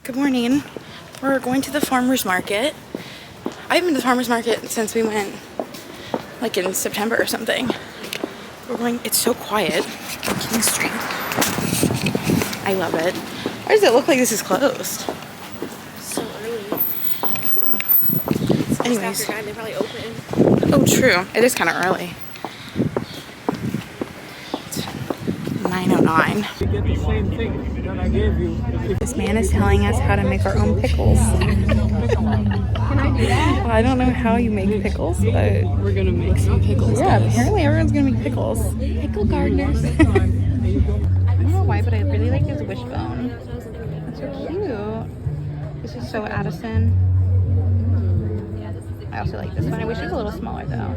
Good morning. We're going to the farmer's market. I haven't been to the farmer's market since we went like in September or something. It's so quiet on King Street. I love it. Why does it look like this is closed? So early. Oh. Anyways. After 9, they probably open. Oh, true. It is kind of early. It's 9:09. You get the same thing that I gave you. This man is telling us how to make our own pickles. Can I do that? I don't know how you make pickles, but We're gonna make some pickles. yeah, apparently everyone's gonna make pickles. Pickle gardeners. I don't know why, but I really like this wishbone. It's so cute. This is so Addison. I also like this one. I wish it was a little smaller though.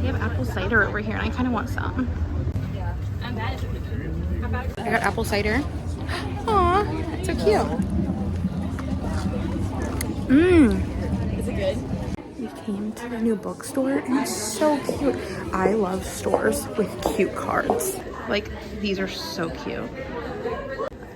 They have apple cider over here and I kind of want some. I got apple cider. Aw, so cute. Is it good? We came to the new bookstore and it's so cute. I love stores with cute cards. Like, these are so cute.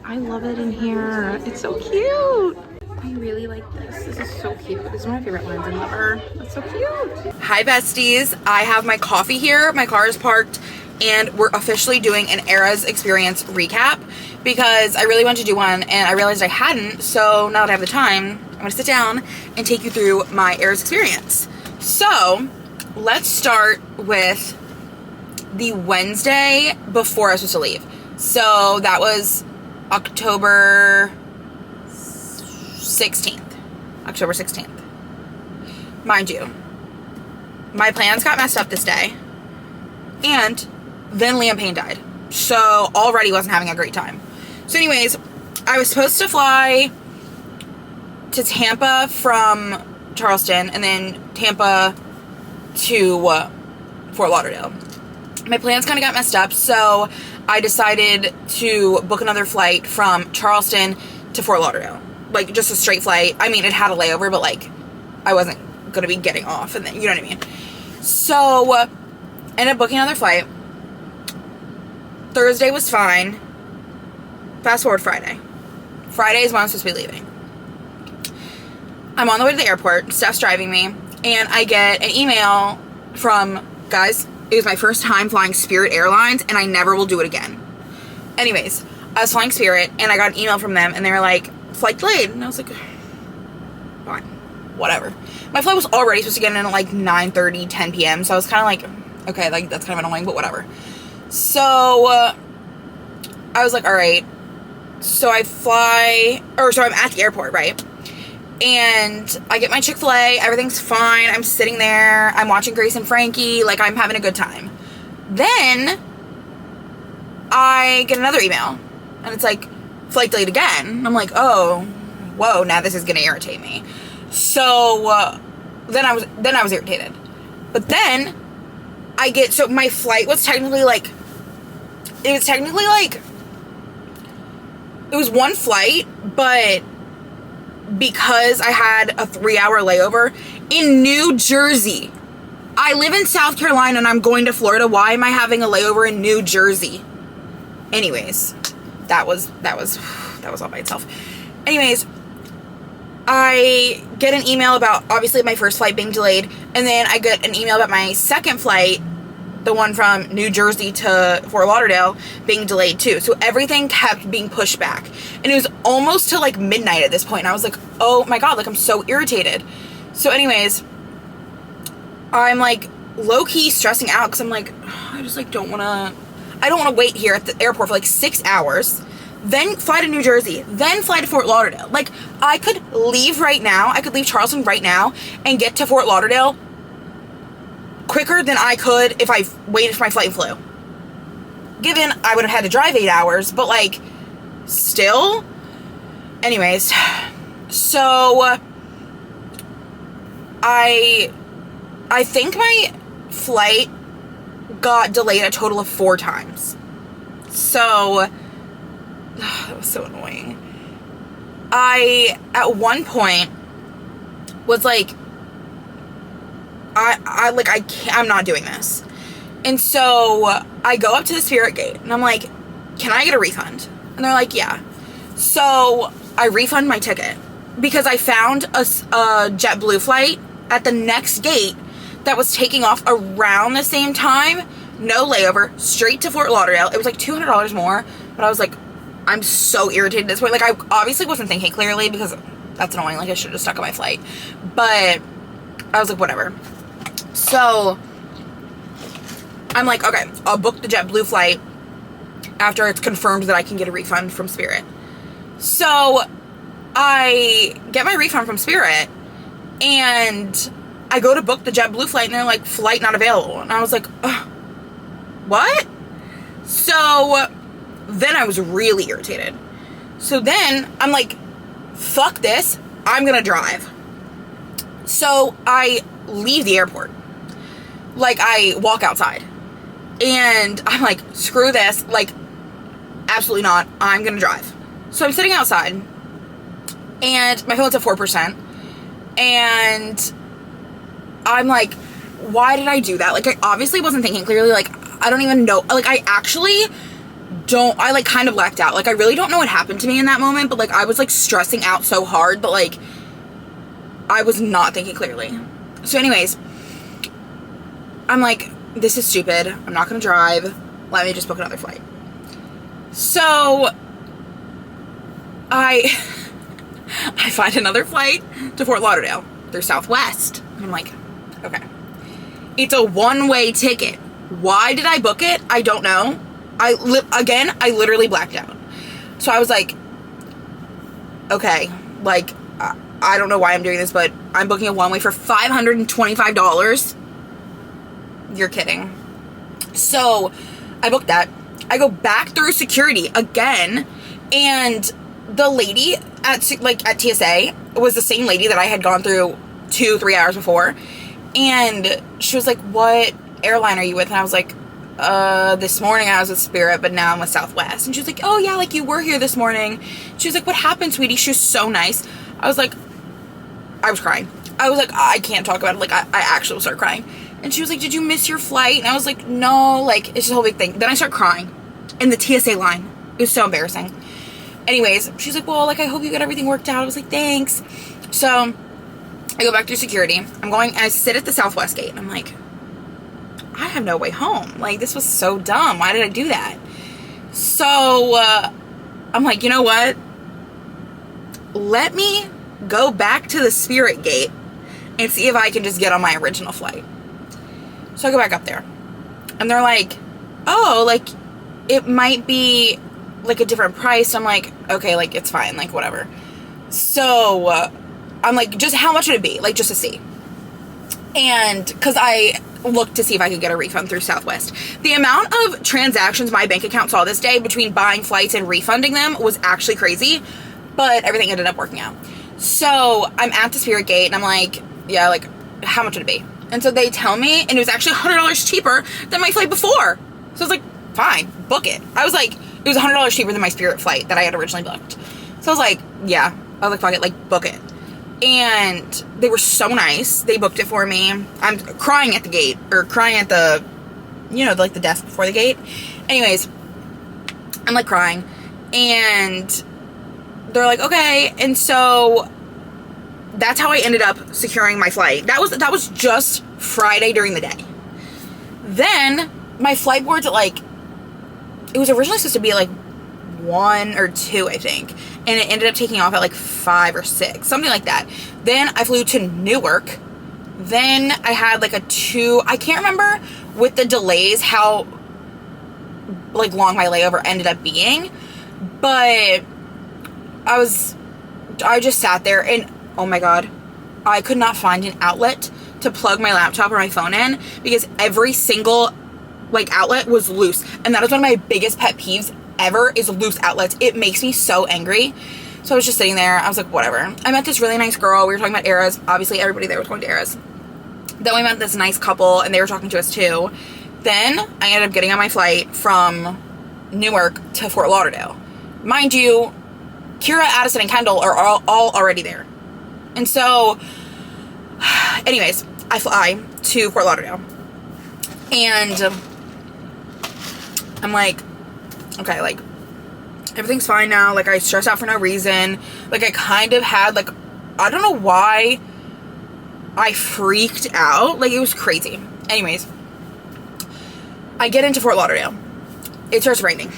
I love it in here. It's so cute. I really like this. This is so cute. This is one of my favorite lines in Lover. That's so cute. Hi, besties. I have my coffee here. My car is parked and we're officially doing an Errands experience recap because I really wanted to do one and I realized I hadn't. So now that I have the time, I'm gonna sit down and take you through my Errands experience. So let's start with the Wednesday before I was supposed to leave. So that was October 16th. October 16th. Mind you, my plans got messed up this day. And then Liam Payne died. So already wasn't having a great time. So anyways, I was supposed to fly to Tampa from Charleston and then Tampa to Fort Lauderdale. My plans kind of got messed up, so I decided to book another flight from Charleston to Fort Lauderdale. Like, just a straight flight. I mean, it had a layover, but, like, I wasn't going to be getting off, and then, you know what I mean? So, ended up booking another flight. Thursday was fine. Fast forward Friday. Friday is when I'm supposed to be leaving. I'm on the way to the airport. Steph's driving me, and I get an email from, guys, it was my first time flying Spirit Airlines, and I never will do it again. Anyways, I was flying Spirit, and I got an email from them, and they were like, flight delayed. And I was like, fine, whatever. My flight was already supposed to get in at like 9:30, 10 p.m., so I was kind of like, okay, like, that's kind of annoying, but whatever. So, I was like, alright. So I'm at the airport, right? And I get my Chick-fil-A, everything's fine, I'm sitting there, I'm watching Grace and Frankie, like, I'm having a good time. Then, I get another email, and it's like, flight delayed again. I'm like, oh, whoa, now this is gonna irritate me. So, then I was irritated. But then, so my flight was technically like, it was one flight, but because I had a 3-hour layover in New Jersey. I live in South Carolina and I'm going to Florida. Why am I having a layover in New Jersey? Anyways, that was all by itself. Anyways, I get an email about obviously my first flight being delayed, and then I get an email about my second flight, the one from New Jersey to Fort Lauderdale, being delayed too. So everything kept being pushed back. And it was almost to like midnight at this point. And I was like, oh my God, like I'm so irritated. So anyways, I'm like low-key stressing out because I'm like, I just like don't want to wait here at the airport for like 6 hours, then fly to New Jersey, then fly to Fort Lauderdale. Like, I could leave right now. I could leave Charleston right now and get to Fort Lauderdale quicker than I could if I waited for my flight and flew. Given I would have had to drive 8 hours, but like, still. Anyways, so I think my flight got delayed a total of 4 times. So, that was so annoying. I, at one point, was like, I'm not doing this. And so I go up to the Spirit gate and I'm like, can I get a refund? And they're like, yeah. So I refund my ticket because I found a JetBlue flight at the next gate that was taking off around the same time. No layover, straight to Fort Lauderdale. It was like $200 more, but I was like, I'm so irritated at this point. Like, I obviously wasn't thinking clearly because that's annoying. Like, I should have stuck on my flight. But I was like, whatever. So I'm like, okay, I'll book the JetBlue flight after it's confirmed that I can get a refund from Spirit. So I get my refund from Spirit and I go to book the JetBlue flight and they're like, flight not available. And I was like, ugh, what? So then I was really irritated. So then I'm like, fuck this, I'm gonna drive. So I leave the airport. Like, I walk outside and I'm like, screw this, like, absolutely not, I'm gonna drive. So I'm sitting outside and my phone's at 4% and I'm like, why did I do that? Like, I obviously wasn't thinking clearly. Like, I don't even know. Like, I actually don't, I like kind of blacked out. Like, I really don't know what happened to me in that moment, but like, I was like stressing out so hard, but like, I was not thinking clearly. So anyways, I'm like, this is stupid. I'm not gonna drive. Let me just book another flight. So I find another flight to Fort Lauderdale through Southwest. And I'm like, okay. It's a one-way ticket. Why did I book it? I don't know. I literally blacked out. So I was like, okay, like, I don't know why I'm doing this, but I'm booking a one-way for $525. You're kidding. So I booked that. I go back through security again, and the lady at TSA was the same lady that I had gone through 2-3 hours before. And she was like, what airline are you with? And I was like, this morning I was with Spirit, but now I'm with Southwest. And she was like, oh yeah, like you were here this morning. She was like, what happened, sweetie? She was so nice. I was like, I was crying. I was like, I can't talk about it. Like, I actually will start crying. And she was like, did you miss your flight? And I was like, no, like, it's just a whole big thing. Then I start crying in the TSA line. It was so embarrassing. Anyways, she's like, well, like, I hope you got everything worked out. I was like, thanks. So I go back through security. I sit at the Southwest gate. And I'm like, I have no way home. Like, this was so dumb. Why did I do that? So I'm like, you know what? Let me go back to the Spirit gate and see if I can just get on my original flight. So I go back up there. And they're like, oh, like, it might be, like, a different price. I'm like, okay, like, it's fine. Like, whatever. So I'm like, just how much would it be? Like, just to see. And because I looked to see if I could get a refund through Southwest. The amount of transactions my bank account saw this day between buying flights and refunding them was actually crazy. But everything ended up working out. So I'm at the Spirit gate and I'm like, yeah, like, how much would it be? And so they tell me, and it was actually $100 cheaper than my flight before. So I was like, fine, book it. I was like, it was $100 cheaper than my Spirit flight that I had originally booked. So I was like, yeah. I was like, fuck it, like, book it. And they were so nice. They booked it for me. I'm crying at the gate, or crying at the, you know, like the desk before the gate. Anyways, I'm like crying. And they're like, okay. And so that's how I ended up securing my flight. That was just Friday during the day. Then my flight board's at like, it was originally supposed to be at like 1 or 2, I think. And it ended up taking off at like 5 or 6, something like that. Then I flew to Newark. Then I had like a 2, I can't remember with the delays how like long my layover ended up being. But I just sat there and oh my god, I could not find an outlet to plug my laptop or my phone in because every single like outlet was loose. And that is one of my biggest pet peeves ever, is loose outlets. It makes me so angry. So I was just sitting there. I was like, whatever. I met this really nice girl. We were talking about Errands. Obviously, everybody there was going to Errands. Then we met this nice couple, and they were talking to us too. Then I ended up getting on my flight from Newark to Fort Lauderdale. Mind you, Kira, Addison, and Kendall are all already there. And so, anyways, I fly to Fort Lauderdale. And I'm like, okay, like, everything's fine now. Like, I stressed out for no reason. Like, I kind of had, like, I don't know why I freaked out. Like, it was crazy. Anyways, I get into Fort Lauderdale. It starts raining.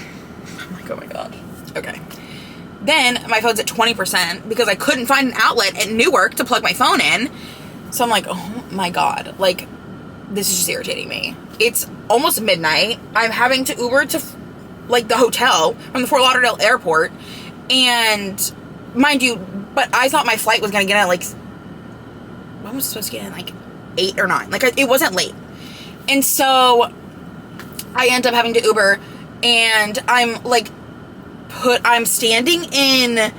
I'm like, oh my God. Okay. Then my phone's at 20% because I couldn't find an outlet at Newark to plug my phone in. So I'm like, oh my God. Like, this is just irritating me. It's almost midnight. I'm having to Uber to, like, the hotel from the Fort Lauderdale airport. And, mind you, but I thought my flight was going to get in at, like, when was it supposed to get in? Like, 8 or 9. Like, it wasn't late. And so I end up having to Uber. And I'm, like, I'm standing in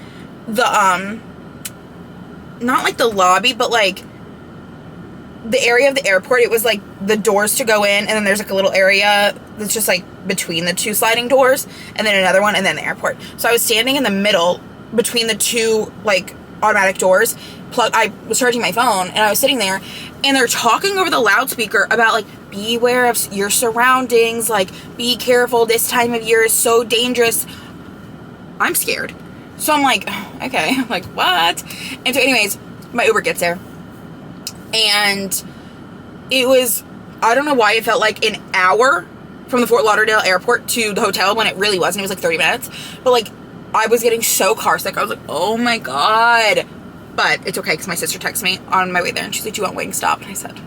the, not, like, the lobby, but, like, the area of the airport. It was, like, the doors to go in, and then there's, like, a little area that's just, like, between the two sliding doors, and then another one, and then the airport. So I was standing in the middle between the two, like, automatic doors. I was charging my phone, and I was sitting there, and they're talking over the loudspeaker about, like, beware of your surroundings, like, be careful, this time of year is so dangerous. I'm scared. So I'm like, okay, I'm like, what? And so anyways, my Uber gets there, and it was, I don't know why it felt like an hour from the Fort Lauderdale airport to the hotel when it really wasn't. It was like 30 minutes. But, like, I was getting so car sick. I was like, oh my God. But it's okay because my sister texted me on my way there, and she's like, do you want Wingstop? And I said,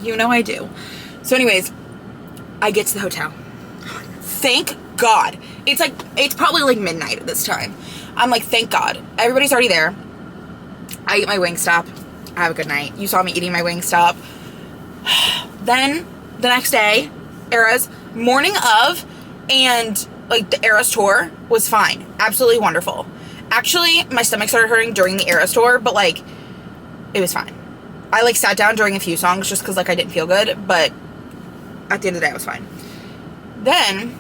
you know I do. So anyways, I get to the hotel. Thank God. It's probably like midnight at this time. I'm like, thank God. Everybody's already there. I eat my Wingstop. I have a good night. You saw me eating my Wingstop. Then, the next day, Errands, morning of, and, like, the Errands tour was fine. Absolutely wonderful. Actually, my stomach started hurting during the Errands tour, but, like, it was fine. I, like, sat down during a few songs just because, like, I didn't feel good, but at the end of the day, I was fine. Then,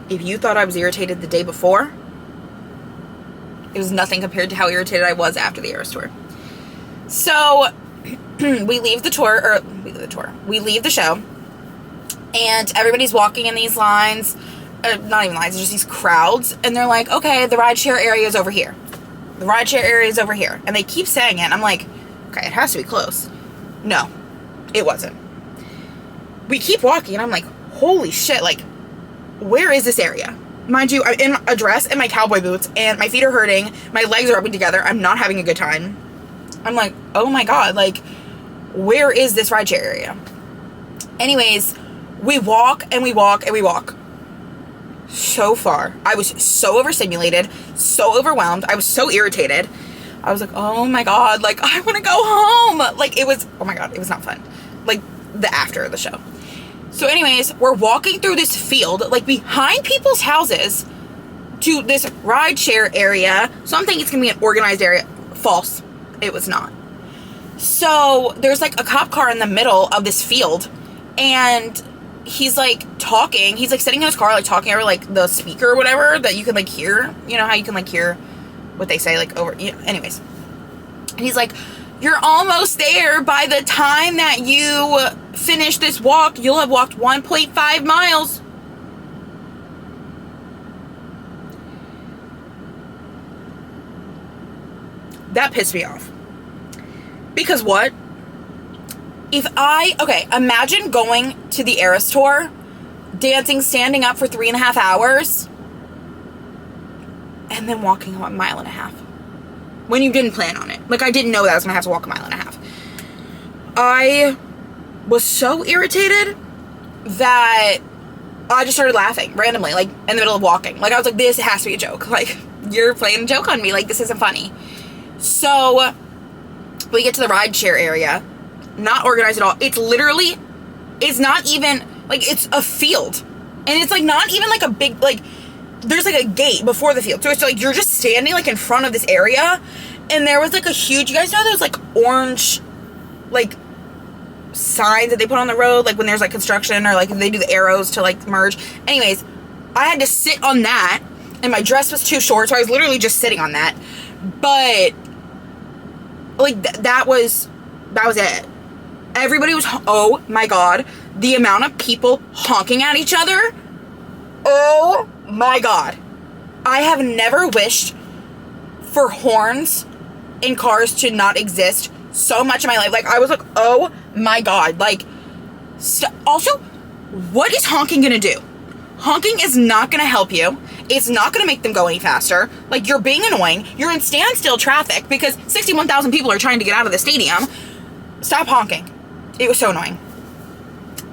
if you thought I was irritated the day before, it was nothing compared to how irritated I was after the Errands tour. So, we leave the show, and everybody's walking in these lines, not even lines, just these crowds, and they're like, okay, the rideshare area is over here. The rideshare area is over here. And they keep saying it, and I'm like, okay, it has to be close. No, it wasn't. We keep walking, and I'm like, holy shit, like, where is this area? Mind you, I'm in a dress and my cowboy boots, and my feet are hurting, my legs are rubbing together, I'm not having a good time. I'm like, oh my God, like, where is this rideshare area? Anyways, we walk, and we walk, and we walk. So far. I was so overstimulated, so overwhelmed, I was so irritated. I was like, oh my God, like, I want to go home. Like, it was, oh my God, it was not fun. Like, the after of the show. So anyways, we're walking through this field, like, behind people's houses to this rideshare area. So I'm thinking it's going to be an organized area. False. It was not. So there's, like, a cop car in the middle of this field, and he's, like, talking. He's, like, sitting in his car, like, talking over, like, the speaker or whatever that you can, like, hear. You know how you can, like, hear what they say, like, over, you know, anyways. And he's like, you're almost there. By the time that you finish this walk, you'll have walked 1.5 miles. That pissed me off. Because what? Okay, imagine going to the Eras tour, dancing, standing up for 3.5 hours, and then walking 1.5 miles. When you didn't plan on it. Like, I didn't know that I was gonna have to walk 1.5 miles. I was so irritated that I just started laughing randomly, like, in the middle of walking. Like, I was like, this has to be a joke. Like, you're playing a joke on me. Like, this isn't funny. So, we get to the rideshare area. Not organized at all. It's literally, it's not even, like, it's a field. And it's, like, not even, like, a big, like, there's, like, a gate before the field. So it's, like, you're just standing, like, in front of this area. And there was, like, a huge, you guys know those, like, orange, like, signs that they put on the road, like, when there's, like, construction, or, like, they do the arrows to, like, merge. Anyways, I had to sit on that, and my dress was too short, so I was literally just sitting on that. But, like, that was it. Everybody was, oh my God, the amount of people honking at each other. Oh my God. I have never wished for horns in cars to not exist so much in my life. Like, I was like, oh my God. Like, also, what is honking gonna do? Honking is not gonna help you. It's not gonna make them go any faster. Like, you're being annoying. You're in standstill traffic because 61,000 people are trying to get out of the stadium. Stop honking. It was so annoying.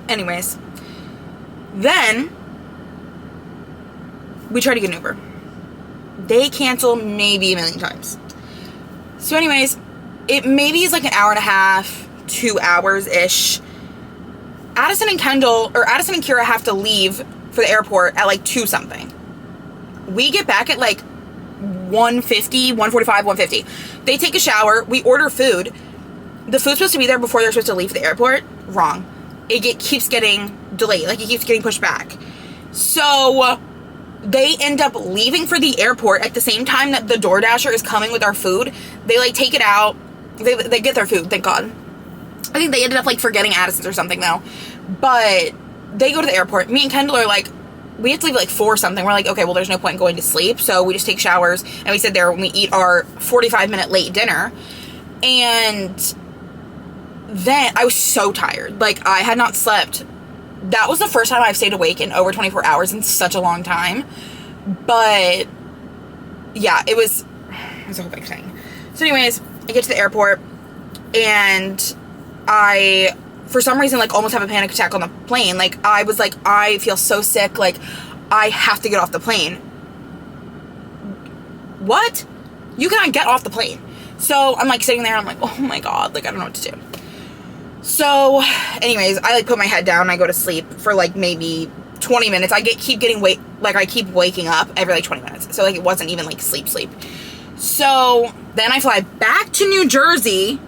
Anyways, then we tried to get an Uber. They cancel maybe a million times. So anyways, it maybe is like an hour and a half, 2 hours-ish. Addison and Kira have to leave for the airport at like 2 something. We get back at like 1:50, 1:45, 1:50. They take a shower. We order food. The food's supposed to be there before they're supposed to leave the airport. Wrong. It keeps getting delayed. Like, it keeps getting pushed back. So they end up leaving for the airport at the same time that the DoorDasher is coming with our food. They like take it out. They get their food, thank God. I think they ended up like forgetting Addison's or something though. But they go to the airport. Me and Kendall are like, we have to leave at like 4 something. We're like, okay, well, there's no point in going to sleep. So we just take showers and we sit there when we eat our 45-minute late dinner. And then I was so tired. Like, I had not slept. That was the first time I've stayed awake in over 24 hours in such a long time. But yeah, it was a whole big thing. So anyways, I get to the airport and I, for some reason, like, almost have a panic attack on the plane. Like, I was like, I feel so sick. Like, I have to get off the plane. What? You cannot get off the plane. So I'm like sitting there. I'm like, oh my God. Like, I don't know what to do. So anyways, I like put my head down and I go to sleep for like maybe 20 minutes. I keep waking up every like 20 minutes. So like, it wasn't even like sleep. So then I fly back to New Jersey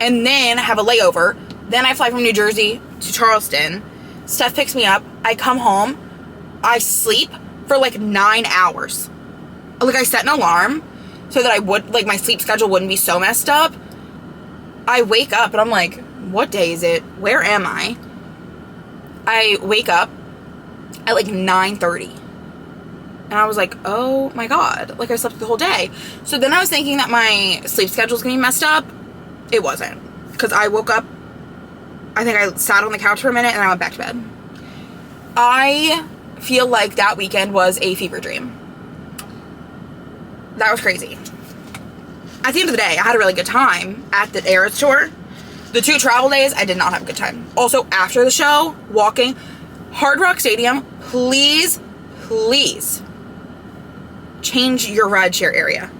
and then have a layover. Then I fly from New Jersey to Charleston. Steph picks me up. I come home. I sleep for like 9 hours. Like, I set an alarm so that I would, like, my sleep schedule wouldn't be so messed up. I wake up and I'm like, what day is it? Where am I? I wake up at like 9:30. And I was like, oh my God. Like, I slept the whole day. So then I was thinking that my sleep schedule was going to be messed up. It wasn't. Because I woke up, I think I sat on the couch for a minute and I went back to bed. I feel like that weekend was a fever dream. That was crazy. At the end of the day, I had a really good time at the Errands tour. The 2 travel days, I did not have a good time. Also, after the show, walking, Hard Rock Stadium, please change your rideshare area.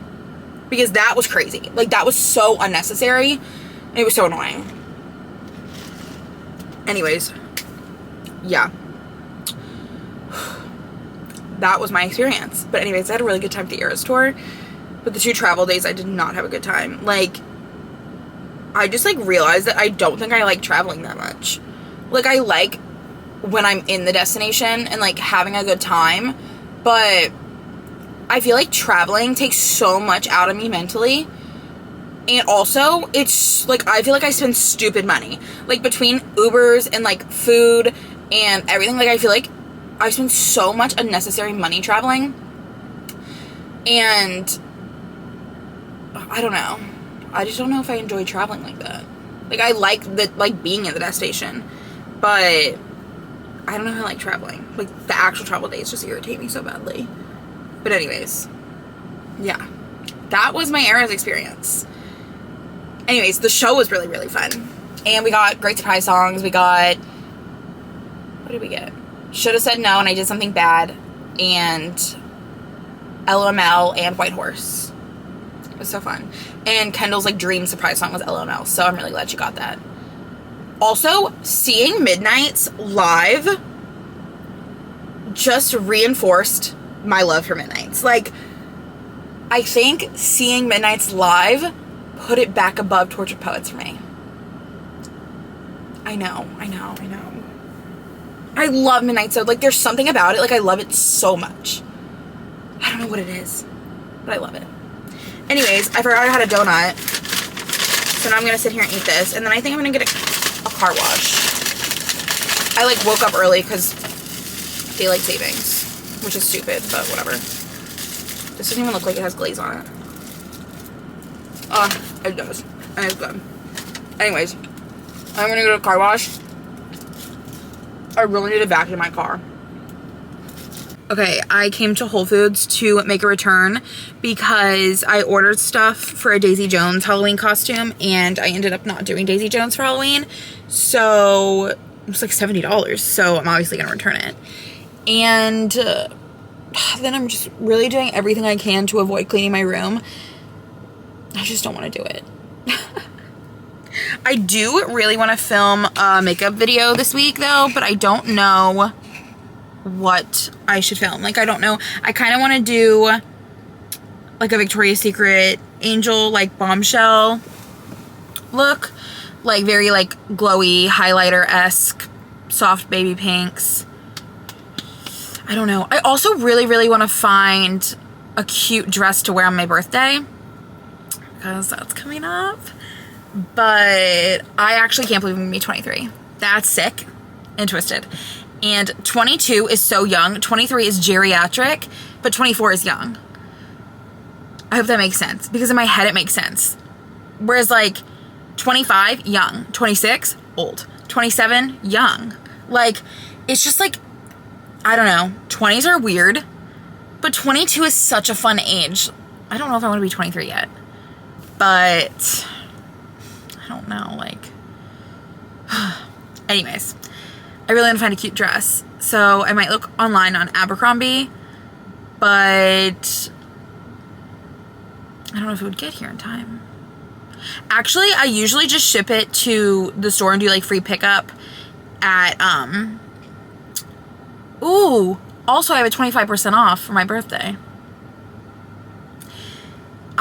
Because that was crazy. Like, that was so unnecessary. And it was so annoying. Anyways, yeah. That was my experience. But anyways, I had a really good time at the Errands tour. But the 2 travel days, I did not have a good time. Like, I just, like, realized that I don't think I like traveling that much. Like, I like when I'm in the destination and, like, having a good time. But I feel like traveling takes so much out of me mentally. And also, it's, like, I feel like I spend stupid money. Like, between Ubers and, like, food and everything, like, I feel like I spend so much unnecessary money traveling. And I don't know. I just don't know if I enjoy traveling like that. Like, I like being in the destination, but I don't know if I like traveling. Like, the actual travel days just irritate me so badly. But anyways, yeah. That was my Errands experience. Anyways, the show was really, really fun. And we got great surprise songs. We got, what did we get? Should Have Said No and I Did Something Bad. And LML and White Horse. It was so fun. And Kendall's, like, dream surprise song was LML. So I'm really glad she got that. Also, seeing Midnight's live just reinforced my love for Midnight's. Like, I think seeing Midnight's live put it back above Tortured Poets for me. I know. I love Midnight so, like, there's something about it. Like, I love it so much. I don't know what it is, but I love it. Anyways, I forgot I had a donut. So now I'm going to sit here and eat this. And then I think I'm going to get a car wash. I, like, woke up early because daylight savings. which is stupid, but whatever. This doesn't even look like it has glaze on it. It does. And it's good. Anyways, I'm gonna go to the car wash. I really need to vacuum my car. Okay, I came to Whole Foods to make a return because I ordered stuff for a Daisy Jones Halloween costume and I ended up not doing Daisy Jones for Halloween. So it was like $70. So I'm obviously gonna return it. And then I'm just really doing everything I can to avoid cleaning my room. I just don't want to do it. I do really want to film a makeup video this week though, but I don't know what I should film. Like, I don't know. I kind of want to do like a Victoria's Secret angel, like bombshell look. Like very like glowy, highlighter-esque, soft baby pinks. I don't know. I also really, really want to find a cute dress to wear on my birthday because that's coming up. But I actually can't believe I'm gonna be 23. That's sick and twisted. And 22 is so young. 23 is geriatric, but 24 is young. I hope that makes sense because in my head it makes sense. Whereas like 25, young. 26, old. 27, young. Like, it's just like, I don't know. 20s are weird, but 22 is such a fun age. I don't know if I want to be 23 yet, but I don't know, like, anyways, I really want to find a cute dress, so I might look online on Abercrombie, but I don't know if it would get here in time. Actually, I usually just ship it to the store and do like free pickup at, ooh, also I have a 25% off for my birthday.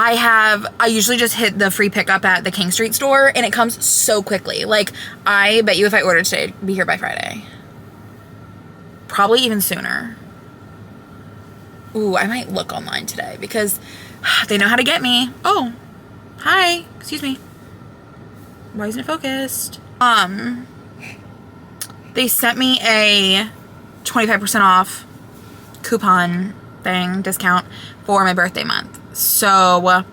I usually just hit the free pickup at the King Street store and it comes so quickly. Like, I bet you if I ordered today, it'd be here by Friday. Probably even sooner. Ooh, I might look online today because they know how to get me. Oh, hi, excuse me. Why isn't it focused? They sent me a 25% off coupon thing, discount for my birthday month. So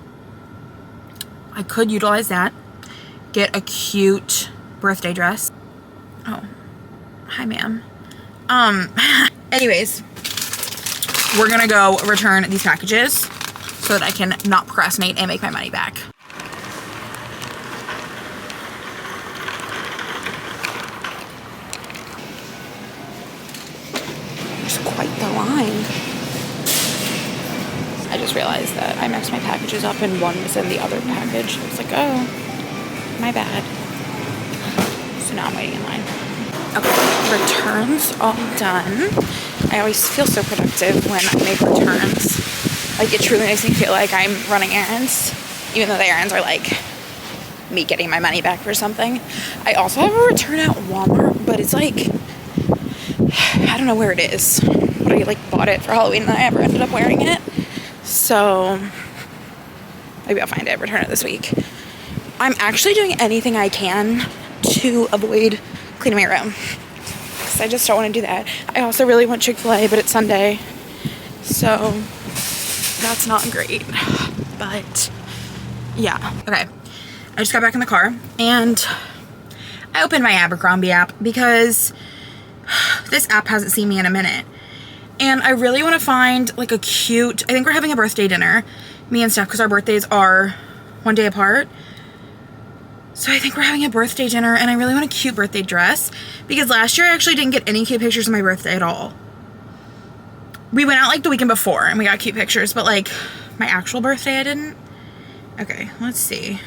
I could utilize that, get a cute birthday dress. Oh, hi ma'am. Anyways, we're gonna go return these packages so that I can not procrastinate and make my money back. There's quite the line. I just realized that I mixed my packages up and one was in the other package. I was like, oh, my bad. So now I'm waiting in line. Okay, returns all done. I always feel so productive when I make returns. Like, it truly makes me feel like I'm running errands, even though the errands are like me getting my money back for something. I also have a return at Walmart, but it's like, I don't know where it is, but I like bought it for Halloween and I never ended up wearing it. So maybe I'll find it, return it this week. I'm actually doing anything I can to avoid cleaning my room because I just don't want to do that. I also really want Chick-fil-A, but it's Sunday, so that's not great. But yeah, okay. I just got back in the car and I opened my Abercrombie app because this app hasn't seen me in a minute. And I really want to find like a cute, I think we're having a birthday dinner, me and Steph, because our birthdays are one day apart. So I think we're having a birthday dinner and I really want a cute birthday dress because last year I actually didn't get any cute pictures of my birthday at all. We went out like the weekend before and we got cute pictures, but like my actual birthday I didn't. Okay, let's see.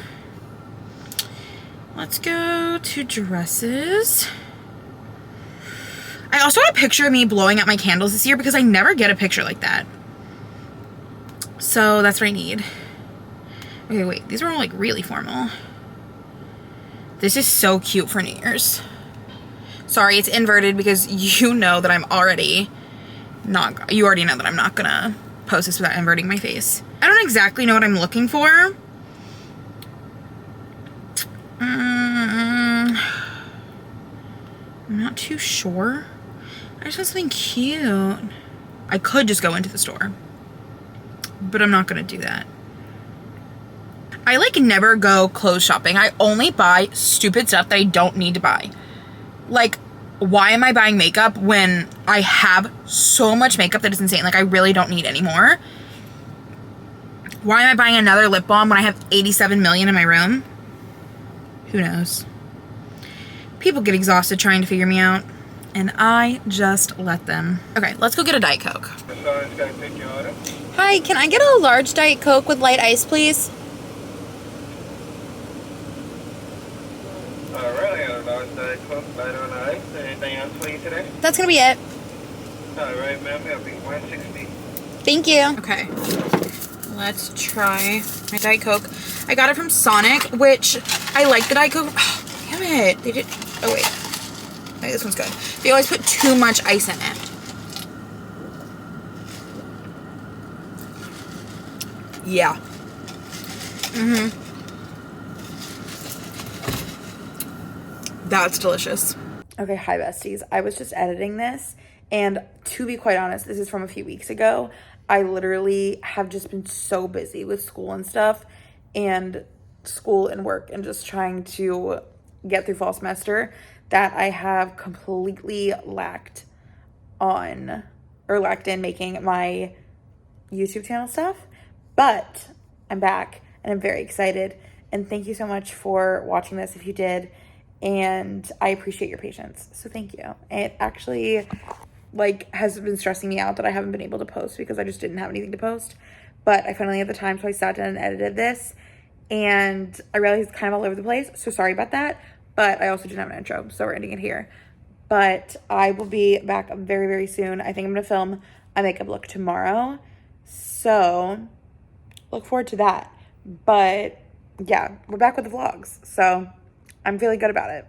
Let's go to dresses. I also want a picture of me blowing out my candles this year because I never get a picture like that. So that's what I need. Okay, wait, these are all like really formal. This is so cute for New Year's. Sorry, it's inverted because you know that I'm already not, you already know that I'm not gonna post this without inverting my face. I don't exactly know what I'm looking for. I'm not too sure. I just want something cute. I could just go into the store, but I'm not gonna do that. I like never go clothes shopping. I only buy stupid stuff that I don't need to buy. Like, why am I buying makeup when I have so much makeup that is insane? Like, I really don't need any more. Why am I buying another lip balm when I have 87 million in my room? Who knows? People get exhausted trying to figure me out, and I just let them. Okay, let's go get a Diet Coke. Hi, can I get a large Diet Coke with light ice, please? Alright, a large Diet Coke, light on ice. Anything else for you today? That's gonna be it. Alright, ma'am, it'll be 160. Thank you. Okay, let's try my Diet Coke. I got it from Sonic, which I like the Diet Coke. Oh, damn it. They did. Oh, wait. Wait, this one's good. They always put too much ice in it. Yeah. That's delicious. Okay, hi besties. I was just editing this, and to be quite honest, this is from a few weeks ago. I literally have just been so busy with school and stuff, and school and work, and just trying to get through fall semester, that I have completely lacked in making my YouTube channel stuff. But I'm back, and I'm very excited, and thank you so much for watching this if you did, and I appreciate your patience, so thank you. It actually has been stressing me out that I haven't been able to post because I just didn't have anything to post, but I finally had the time, so I sat down and edited this, and I realized it's kind of all over the place, so sorry about that, but I also didn't have an intro, so we're ending it here. But I will be back very, very soon. I think I'm gonna film a makeup look tomorrow, so look forward to that. But yeah, we're back with the vlogs, so I'm feeling good about it.